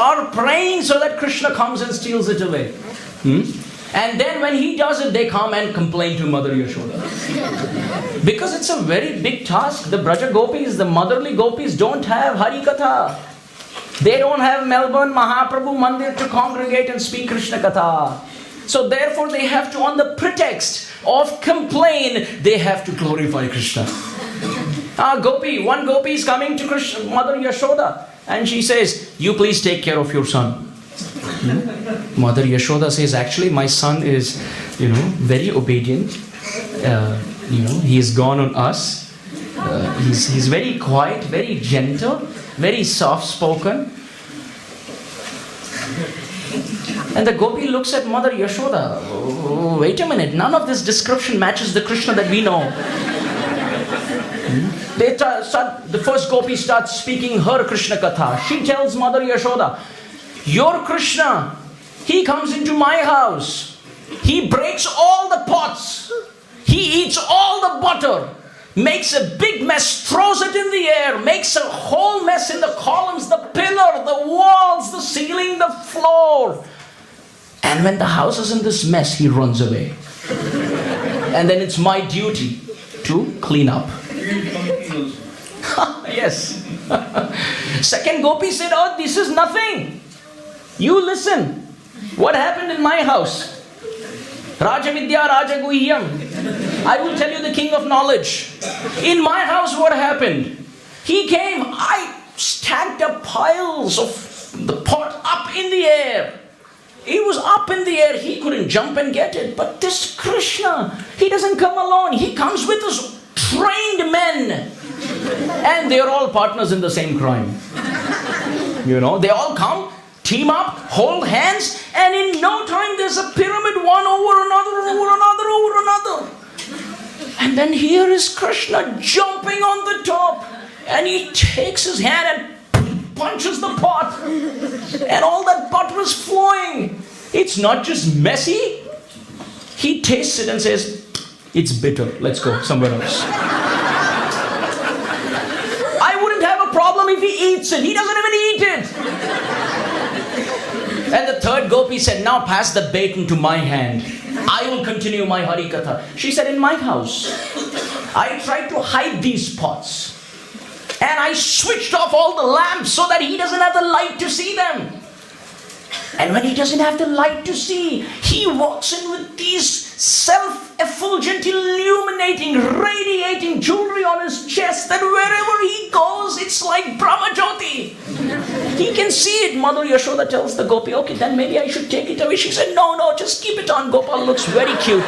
are praying so that Krishna comes and steals it away. And then when he does it, they come and complain to Mother Yashoda. Because it's a very big task. The Braja Gopis, the motherly Gopis don't have Hari Katha. They don't have Melbourne Mahaprabhu Mandir to congregate and speak Krishna Katha. So therefore they have to, on the pretext of complain, they have to glorify Krishna. One Gopi is coming to Krishna, Mother Yashoda, and she says, you please take care of your son. Mother Yashoda says, actually my son is, very obedient. He has gone on us. He's very quiet, very gentle, very soft-spoken. And the Gopi looks at Mother Yashoda. Oh, wait a minute, none of this description matches the Krishna that we know. The first Gopi starts speaking her Krishna Katha. She tells Mother Yashoda, your Krishna, he comes into my house. He breaks all the pots. He eats all the butter. Makes a big mess, throws it in the air, makes a whole mess in the columns, the pillar, the walls, the ceiling, the floor. And when the house is in this mess, he runs away. And then it's my duty to clean up. Yes. Second Gopi said, oh, this is nothing. You listen. What happened in my house? Rajavidya Rajaguhyam. I will tell you the king of knowledge. In my house what happened? He came, I stacked up piles of the pot up in the air. It was up in the air, he couldn't jump and get it. But this Krishna, he doesn't come alone. He comes with his trained men. And they're all partners in the same crime. They all come, team up, hold hands, and in no time there's a pyramid, one over another, over another, over another. And then here is Krishna jumping on the top, and he takes his hand and punches the pot, and all that butter is flowing. It's not just messy. He tastes it and says, it's bitter, let's go somewhere else. I wouldn't have a problem if he eats it. He doesn't even eat it. And the third Gopi said, now pass the baton to my hand. I will continue my Hari Katha. She said, in my house, I tried to hide these pots. And I switched off all the lamps so that he doesn't have the light to see them. And when he doesn't have the light to see, he walks in with these self-effulgent, illuminating, radiating jewelry on his chest that wherever he goes, it's like Brahma Jyoti. He can see it. Mother Yashoda tells the Gopi, okay, then maybe I should take it away. She said, no, just keep it on. Gopal looks very cute.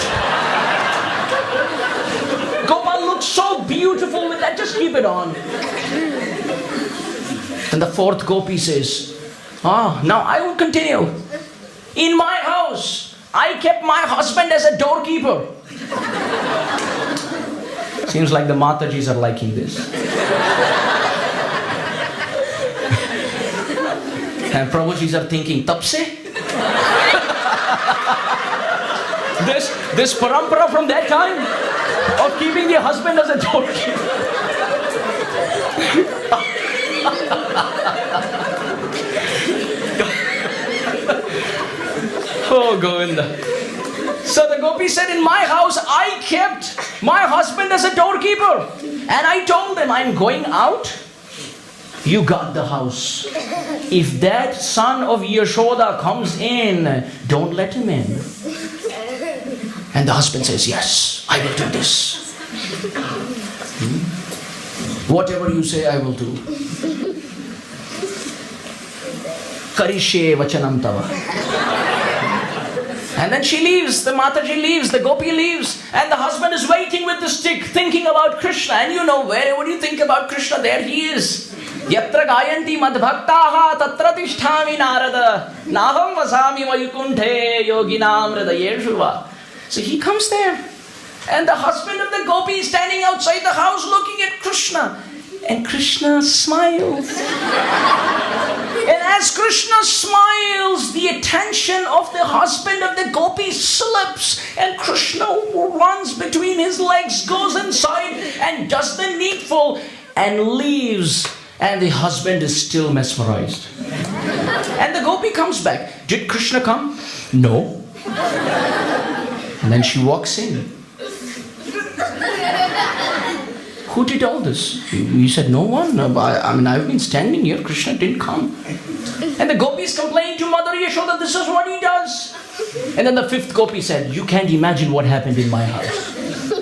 Gopal looks so beautiful with that. Just keep it on. And the fourth Gopi says, now I will continue. In my house, I kept my husband as a doorkeeper. Seems like the Matajis are liking this. And Prabhujis are thinking, tapse? This parampara from that time of keeping the husband as a doorkeeper. Oh, Govinda. So the Gopi said, in my house, I kept my husband as a doorkeeper. And I told him, I'm going out. You got the house. If that son of Yashoda comes in, don't let him in. And the husband says, yes, I will do this. Whatever you say, I will do. Karishe vachanam tava. And then she leaves, the Mataji leaves, the Gopi leaves, and the husband is waiting with the stick, thinking about Krishna. And wherever you think about Krishna, there he is. Yatra gayanti madbhaktaha tatra tisthami narada naham vasami vayukunthe yoginam hridayeshuva. So he comes there, and the husband of the Gopi is standing outside the house looking at Krishna. And Krishna smiles. And as Krishna smiles, the attention of the husband of the Gopi slips, and Krishna runs between his legs, goes inside and does the needful and leaves. And the husband is still mesmerized. And gopi comes back. Did Krishna come? No. And then she walks in. Who did all this? He said, no one. I've been standing here. Krishna didn't come. And the gopis complained to Mother Yashoda, this is what he does. And then the fifth gopi said, you can't imagine what happened in my house.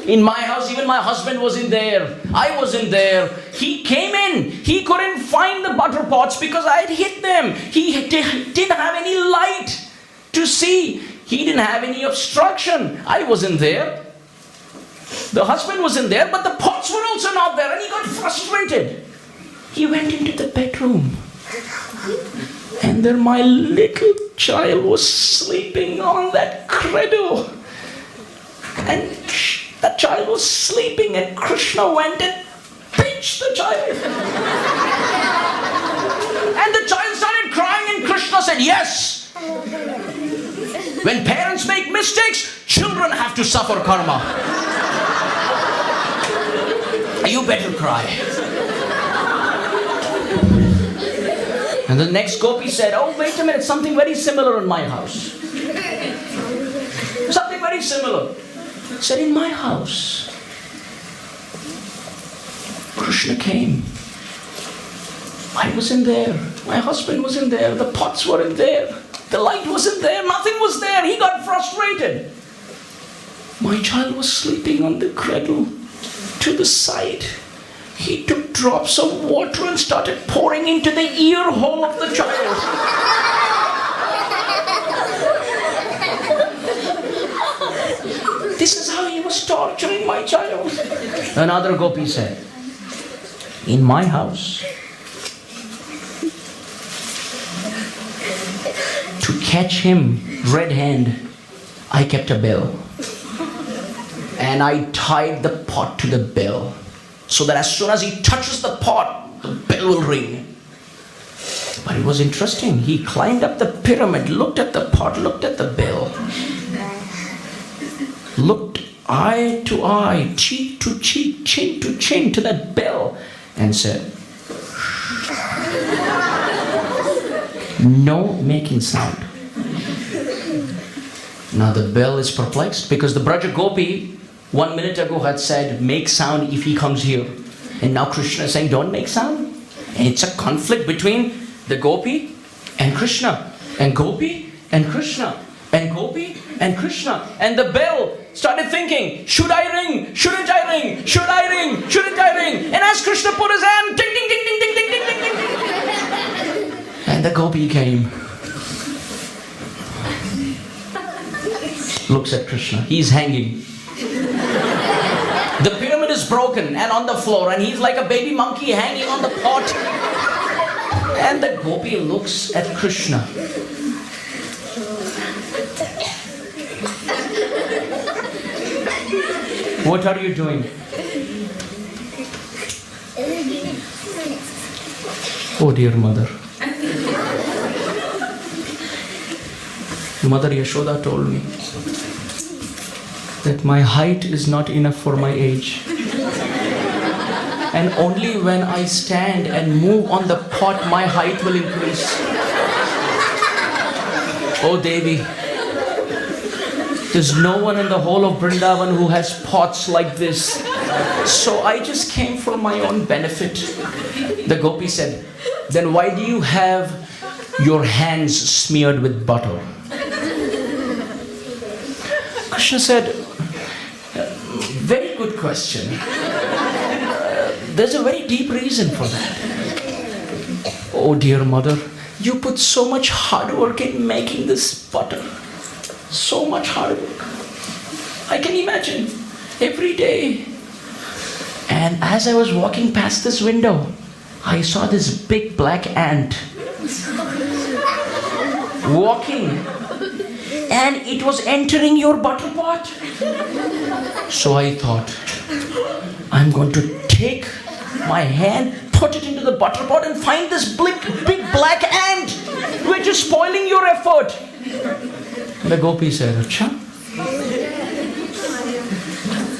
In my house, even my husband was in there. I was in there. He came in. He couldn't find the butter pots because I had hit them. He didn't have any light to see. He didn't have any obstruction. I wasn't there. The husband was in there, but the pots were also not there, and he got frustrated. He went into the bedroom. And there my little child was sleeping on that cradle. And that child was sleeping, and Krishna went and pinched the child. And the child started crying, and Krishna said, yes. When parents make mistakes, children have to suffer karma. You better cry. And the next gopi said, oh, wait a minute, something very similar in my house. Something very similar. He said, in my house, Krishna came. I was in there. My husband was in there. The pots were in there. The light wasn't there. Nothing was there. He got frustrated. My child was sleeping on the cradle to the side. He took drops of water and started pouring into the ear hole of the child. This is how he was torturing my child. Another gopi said, in my house, to catch him red hand, I kept a bell. And I tied the pot to the bell, so that as soon as he touches the pot, the bell will ring. But it was interesting. He climbed up the pyramid, looked at the pot, looked at the bell, looked eye to eye, cheek to cheek, chin to chin to that bell, and said, no making sound. Now the bell is perplexed because the Braja Gopi 1 minute ago had said, make sound if he comes here. And now Krishna is saying, don't make sound. And it's a conflict between the gopi and Krishna. And gopi and Krishna. And gopi and Krishna. And the bell started thinking, should I ring? Shouldn't I ring? Should I ring? Shouldn't I ring? And as Krishna put his hand, ding, ding, ding, ding, ding, ding, ding, ding, ding. And the gopi came. Looks at Krishna. He's hanging. The pyramid is broken and on the floor, and he's like a baby monkey hanging on the pot. And the gopi looks at Krishna. What are you doing? Oh dear mother. Mother Yashoda told me that my height is not enough for my age. And only when I stand and move on the pot, my height will increase. Oh Devi, there's no one in the whole of Vrindavan who has pots like this. So I just came for my own benefit. The gopi said, then why do you have your hands smeared with butter? Krishna said, very good question. There's a very deep reason for that. Oh dear mother, you put so much hard work in making this butter. So much hard work. I can imagine every day. And as I was walking past this window, I saw this big black ant walking, and it was entering your butter pot. So I thought, I'm going to take my hand, put it into the butter pot, and find this big black ant which is spoiling your effort. The gopi said, Acha?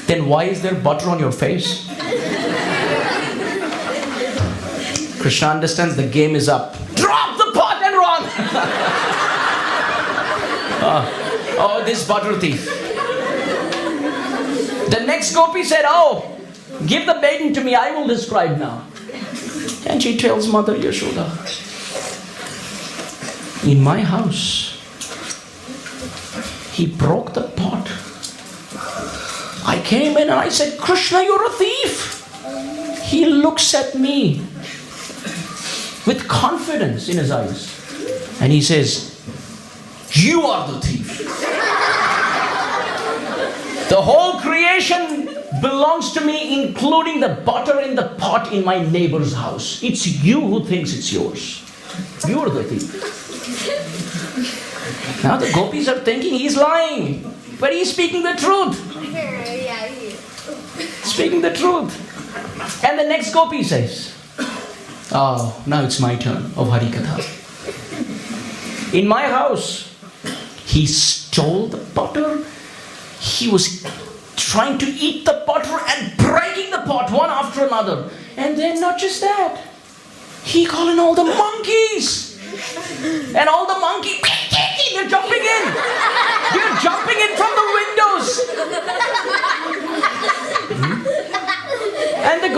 Then why is there butter on your face? Krishna understands the game is up. Drop the pot and run! Oh, this butter thief. The next gopi said, oh, give the maiden to me, I will describe now. And she tells Mother Yashoda, in my house, he broke the pot. I came in and I said, Krishna, you're a thief. He looks at me with confidence in his eyes. And he says, you are the thief. The whole creation belongs to me, including the butter in the pot in my neighbor's house. It's you who thinks it's yours. You're the thief. Now the gopis are thinking he's lying, but he's speaking the truth. Speaking the truth. And the next gopi says, oh, now it's my turn of Harikatha. In my house, he stole the butter. He was trying to eat the butter and breaking the pot one after another. And then not just that, he called in all the monkeys. And all the monkeys, they're jumping in. They're jumping in from the windows. And the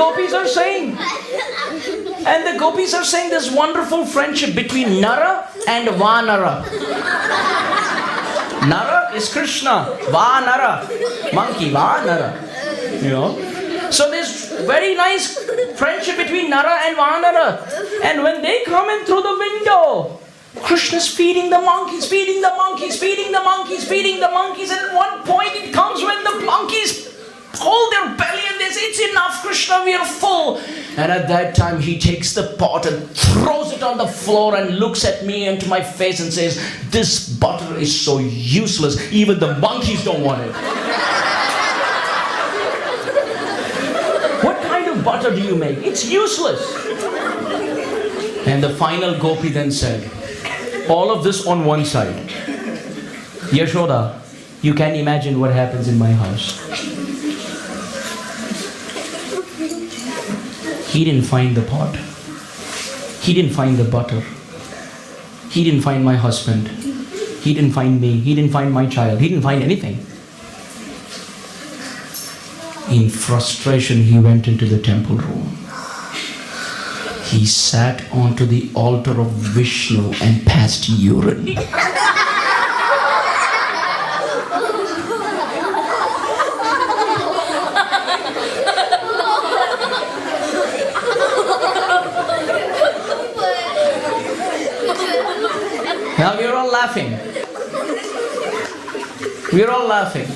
gopis are saying this wonderful friendship between Nara and Vanara. Nara is Krishna, Vanara, monkey, Vanara. You know? So there's very nice friendship between Nara and Vanara. And when they come in through the window, Krishna's feeding the monkeys, feeding the monkeys, feeding the monkeys, feeding the monkeys. And at one point it comes when the monkeys hold their belly and they say, it's enough, Krishna, we are full. And at that time he takes the pot and throws it on the floor and looks at me and to my face and says, this butter is so useless, even the monkeys don't want it. What kind of butter do you make? It's useless. And the final gopi then said, all of this on one side. Yashoda, you can imagine what happens in my house. He didn't find the pot. He didn't find the butter. He didn't find my husband. He didn't find me. He didn't find my child. He didn't find anything. In frustration, he went into the temple room. He sat onto the altar of Vishnu and passed urine. Now we're all laughing. We're all laughing.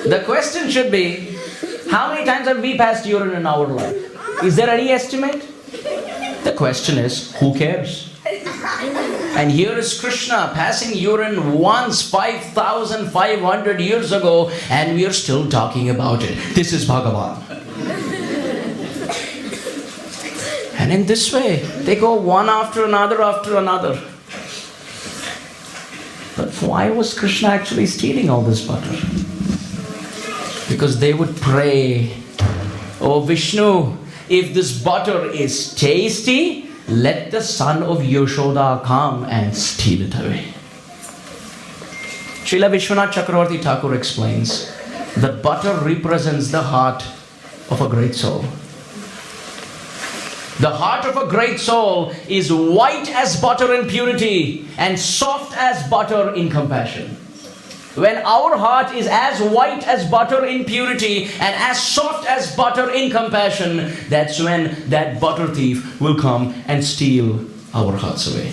The question should be, how many times have we passed urine in our life? Is there any estimate? The question is, who cares? And here is Krishna passing urine once 5,500 years ago, and we are still talking about it. This is Bhagavan. And in this way, they go one after another after another. But why was Krishna actually stealing all this butter? Because they would pray, oh Vishnu, if this butter is tasty, let the son of Yashoda come and steal it away. Srila Vishwanath Chakravarti Thakur explains that butter represents the heart of a great soul. The heart of a great soul is white as butter in purity and soft as butter in compassion. When our heart is as white as butter in purity and as soft as butter in compassion, that's when that butter thief will come and steal our hearts away.